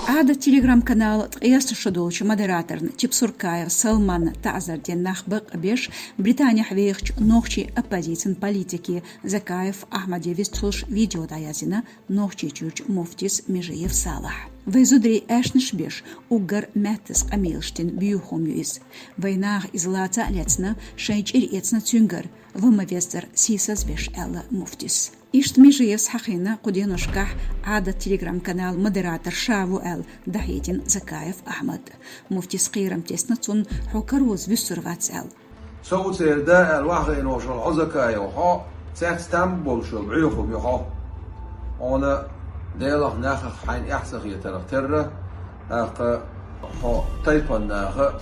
عاد телеграм-канал قياس الشدولش مودراتورن Типсуркаев Салман Тазарден нахбык беш Британия хвейхч нохчи оппозицин политики Закаев Ахмадевис тулш видео даязина нохчи чурч муфтис Межиев Салах. Вейзудри эшниш беш угар мэттес амилштин бюхум юиз. Войнах излаца лецна шейч ирецна цюнгар вымавестер сисас беш элла муфтис. Ишт Межиев Схахина Куденушках عاد телеграм-канал модератор Шаву Эл Дахитин Закаев Ахмад. Муфтис قيرم تسنتون حكروز بسرعات ال. صوت ده الواحد إنه شو العزكاء يوها تستنبول شو بعيوهم يوها. أنا ديله ناخ حين يحسخ يتنختر أق طيبا ناخ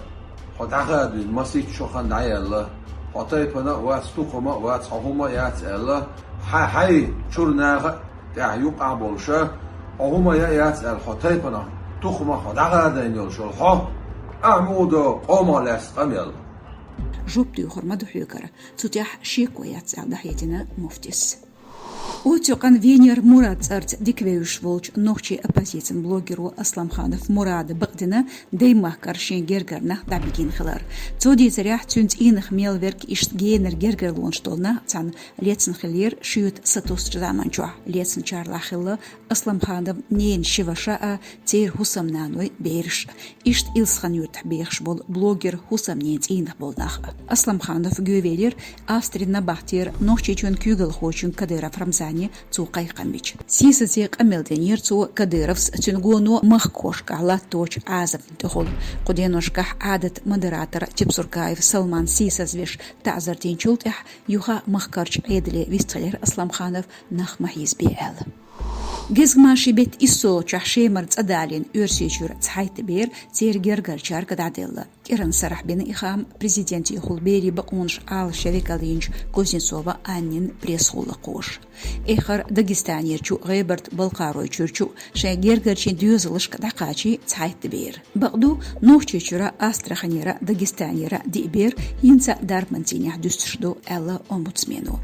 حدعاد المسيح شو خن عيال حطيبنا واستوكما واتصحوما ياتل حي شو ناخ يعيوب عبولشة أهما ياتل حطيبنا تخما حدعاد ينشل ها أعمود قوم لاس أميل جوبتي خرمدو حيكر تتيح شيكو ياتل دحيتنا مفتس Утюкан Венер Мурат Царц Диквеюш Волч Нохчи оппозицин блогеру Асламханов Мурада Багдина Деймах Каршин Гергерна Дабигин Хилар. Цоди Зарях Цюнц Инах Мелверк Ишт Гейнер Гергер Лонштолна Цан Лецен Хилер Шют Сатус Чзаманчуа Лецен Чарла Хилла Асламханов Нейн Шиваша Цейр Хусам Наной Бейрш Ишт Илсхан Ют Бейрш Бол блогер Хусам Нейнц Инах Болнах. Асламханов Гювелер Австрина Бахтир Нохчи Чун Кюгел Хочун Кадыра Фрамзан цукай қанбич. Сисазек амелденер цу Кадыровс тюнгону махкошка ла точ азаб тухол. Куденошках адат модератор Типсуркаев Салман Сисазвеш тазартин чултях юха махкарч эдле вистрелер Асламханов нах махиз биэл. Гизгмаши бет исо чахшемар цадалин өрсечур цхайт бер цергергар чарка дадэлла. Киран сарах бен ихам президент Ихулбери бакунш ал шевикалинч Кузнецова аннин пресс-холла кош. Эхар Дагестанерчу Гейберт Балкарой чурчу шегергерчин дюзлышка дакачи цхайт бер. Багду нохчечура Астраханера Дагестанера дибер инца дармантиня дюстшду элла омбудсмену.